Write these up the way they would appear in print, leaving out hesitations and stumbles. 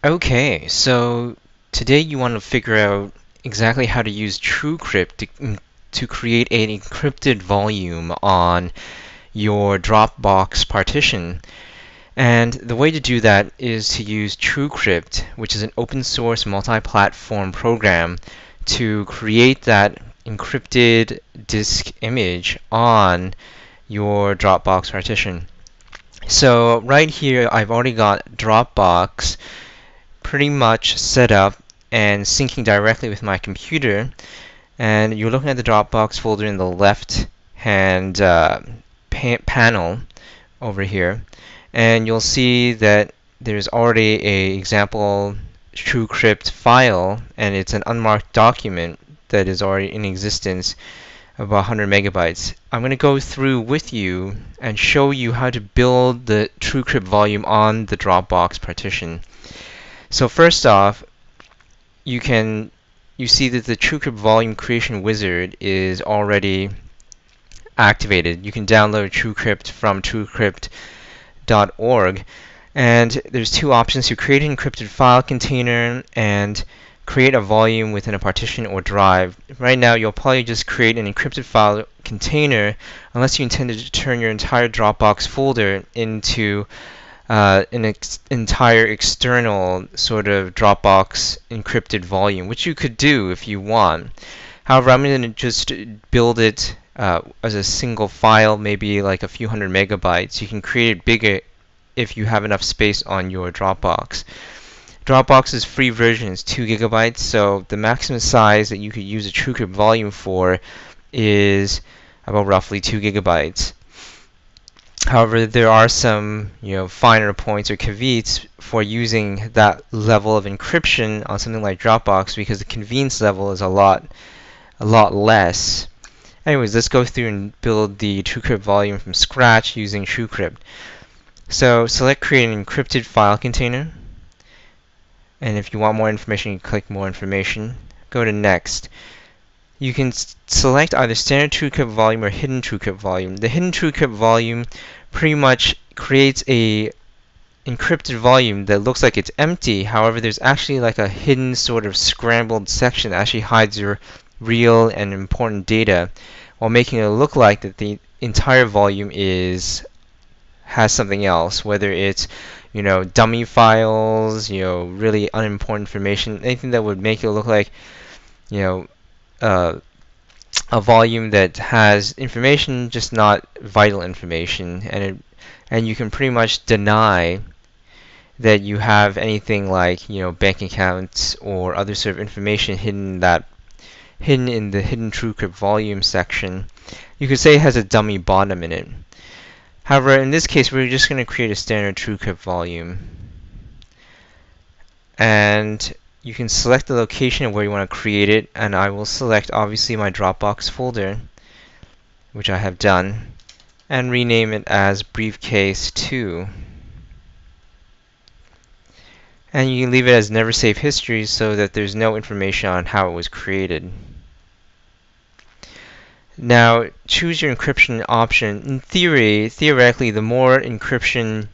Okay, so today you want to figure out exactly how to use Truecrypt to create an encrypted volume on your Dropbox partition. And the way to do that is to use Truecrypt, which is an open source multi-platform program, to create that encrypted disk image on your Dropbox partition. So right here, I've already got Dropbox pretty much set up and syncing directly with my computer. And you're looking at the Dropbox folder in the left hand panel over here. And you'll see that there's already a example TrueCrypt file, and it's an unmarked document that is already in existence, about 100 megabytes. I'm going to go through with you and show you how to build the TrueCrypt volume on the Dropbox partition. So first off, you see that the Truecrypt volume creation wizard is already activated. You can download Truecrypt from truecrypt.org, and there's two options to create an encrypted file container and create a volume within a partition or drive. Right now, you'll probably just create an encrypted file container unless you intended to turn your entire Dropbox folder into an entire external sort of Dropbox encrypted volume, which you could do if you want. However, I'm going to just build it as a single file, maybe like a few hundred megabytes. You can create it bigger if you have enough space on your Dropbox. Dropbox's free version is 2 gigabytes, so the maximum size that you could use a TrueCrypt volume for is about roughly 2 gigabytes. However, there are some, finer points or caveats for using that level of encryption on something like Dropbox because the convenience level is a lot less. Anyways, let's go through and build the TrueCrypt volume from scratch using Truecrypt. So select create an encrypted file container. And if you want more information, you click more information. Go to next. You can select either standard TrueCrypt volume or hidden TrueCrypt volume. The hidden TrueCrypt volume pretty much creates a encrypted volume that looks like it's empty. However, there's actually like a hidden sort of scrambled section that actually hides your real and important data, while making it look like that the entire volume has something else, whether it's dummy files, really unimportant information, anything that would make it look like a volume that has information, just not vital information, and you can pretty much deny that you have anything like bank accounts or other sort of information hidden in the hidden TrueCrypt volume section. You could say it has a dummy bottom in it. However, in this case, we're just going to create a standard TrueCrypt volume, and you can select the location of where you want to create it, and I will select obviously my Dropbox folder, which I have done, and rename it as briefcase 2. And you can leave it as never save history so that there's no information on how it was created. Now, choose your encryption option. In theoretically, the more encryption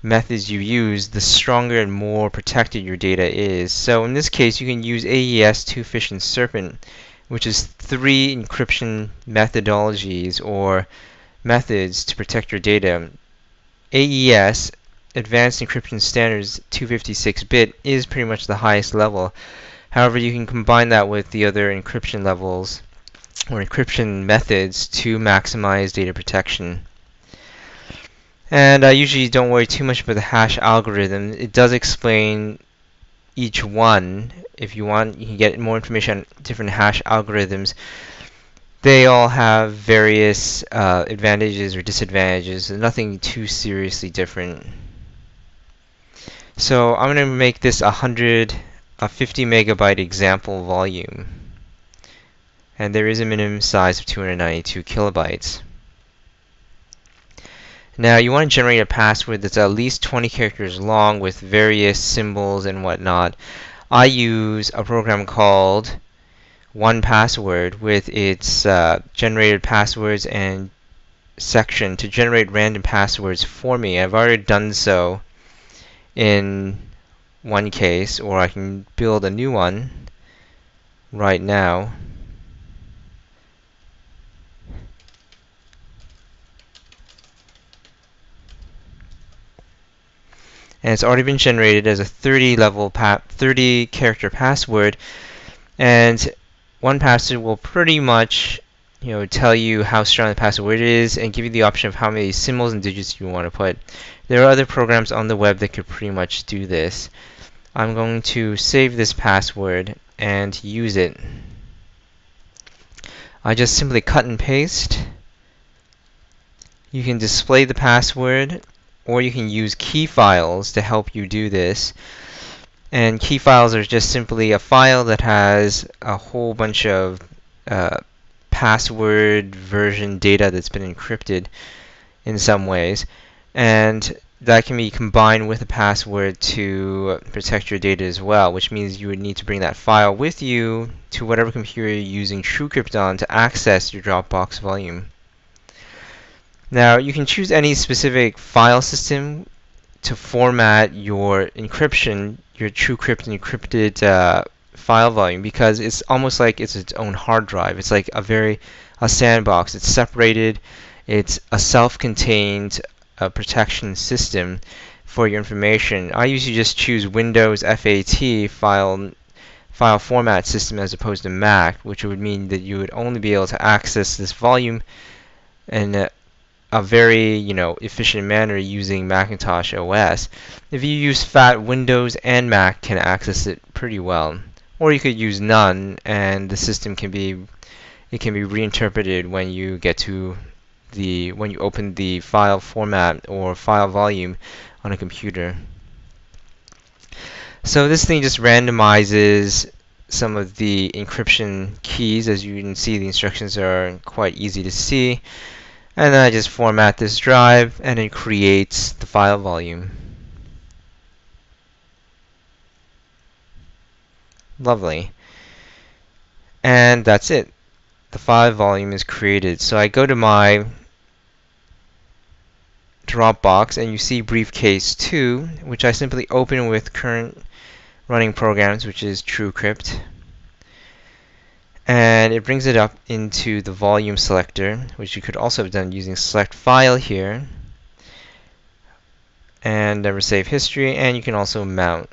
methods you use, the stronger and more protected your data is. So in this case, you can use AES, Twofish, and Serpent, which is 3 encryption methodologies or methods to protect your data. AES, Advanced Encryption Standards 256-bit, is pretty much the highest level. However, you can combine that with the other encryption levels or encryption methods to maximize data protection. And I usually don't worry too much about the hash algorithm. It does explain each one. If you want, you can get more information on different hash algorithms. They all have various advantages or disadvantages. Nothing too seriously different. So I'm going to make this a 50 megabyte example volume. And there is a minimum size of 292 kilobytes. Now you want to generate a password that's at least 20 characters long with various symbols and whatnot. I use a program called 1Password with its generated passwords and section to generate random passwords for me. I've already done so in one case, or I can build a new one right now. And it's already been generated as a 30 character password, and 1Password will pretty much tell you how strong the password is and give you the option of how many symbols and digits you want to put. There are other programs on the web that could pretty much do this. I'm going to save this password and use it. I just simply cut and paste. You can display the password, or you can use key files to help you do this. And key files are just simply a file that has a whole bunch of password version data that's been encrypted in some ways, and that can be combined with a password to protect your data as well, which means you would need to bring that file with you to whatever computer you're using Truecrypt on to access your Dropbox volume. Now, you can choose any specific file system to format your encryption, your Truecrypt encrypted file volume, because it's almost like it's its own hard drive. It's like a sandbox. It's separated. It's a self-contained protection system for your information. I usually just choose Windows FAT file format system as opposed to Mac, which would mean that you would only be able to access this volume in a very efficient manner using Macintosh OS. If you use FAT, Windows and Mac can access it pretty well. Or you could use none, and the system can be reinterpreted when you open the file format or file volume on a computer. So this thing just randomizes some of the encryption keys. As you can see, the instructions are quite easy to see. And then I just format this drive, and it creates the file volume. Lovely. And that's it. The file volume is created. So I go to my Dropbox, and you see briefcase 2, which I simply open with current running programs, which is Truecrypt. And it brings it up into the volume selector, which you could also have done using select file here. And never save history, and you can also mount.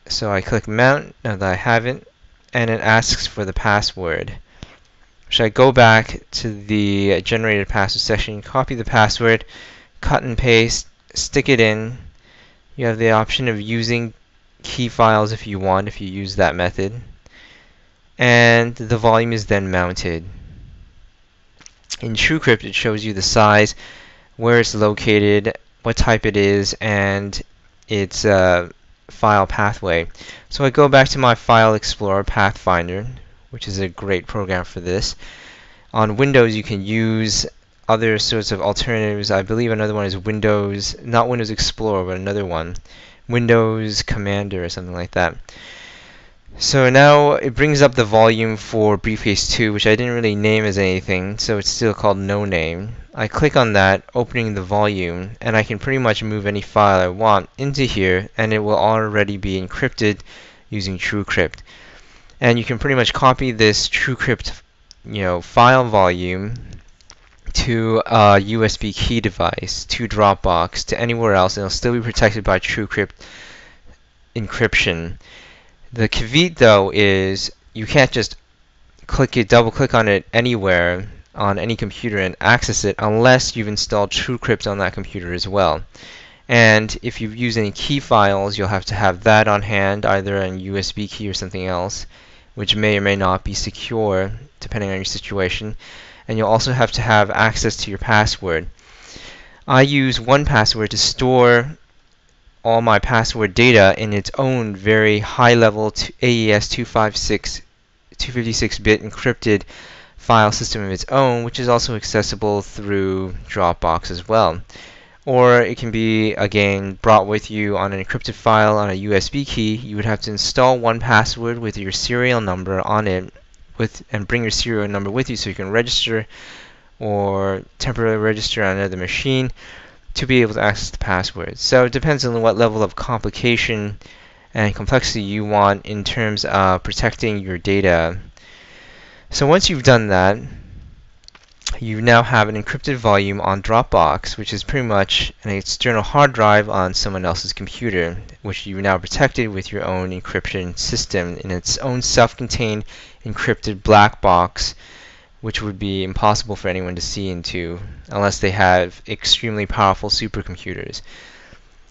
So I click mount now that I have it, and it asks for the password. So I go back to the generated password section, copy the password, cut and paste, stick it in. You have the option of using key files if you want, if you use that method. And the volume is then mounted. In Truecrypt, it shows you the size, where it's located, what type it is, and its file pathway. So I go back to my File Explorer Pathfinder, which is a great program for this. On Windows, you can use other sorts of alternatives. I believe another one is Windows, not Windows Explorer, but another one, Windows Commander or something like that. So now it brings up the volume for briefcase 2, which I didn't really name as anything, so it's still called no name. I click on that, opening the volume, and I can pretty much move any file I want into here, and it will already be encrypted using Truecrypt. And you can pretty much copy this Truecrypt, file volume to a USB key device, to Dropbox, to anywhere else, and it'll still be protected by Truecrypt encryption. The caveat, though, is you can't just double click on it anywhere on any computer and access it unless you've installed Truecrypt on that computer as well. And if you use any key files, you'll have to have that on hand, either a USB key or something else, which may or may not be secure depending on your situation. And you'll also have to have access to your password. I use 1Password to store all my password data in its own very high-level AES 256-bit encrypted file system of its own, which is also accessible through Dropbox as well. Or it can be, again, brought with you on an encrypted file on a USB key. You would have to install 1Password with your serial number on it, and bring your serial number with you so you can register or temporarily register on another machine to be able to access the password. So it depends on what level of complication and complexity you want in terms of protecting your data. So once you've done that, you now have an encrypted volume on Dropbox, which is pretty much an external hard drive on someone else's computer, which you've now protected with your own encryption system in its own self-contained encrypted black box, which would be impossible for anyone to see into unless they have extremely powerful supercomputers.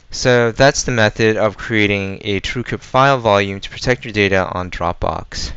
So that's the method of creating a Truecrypt file volume to protect your data on Dropbox.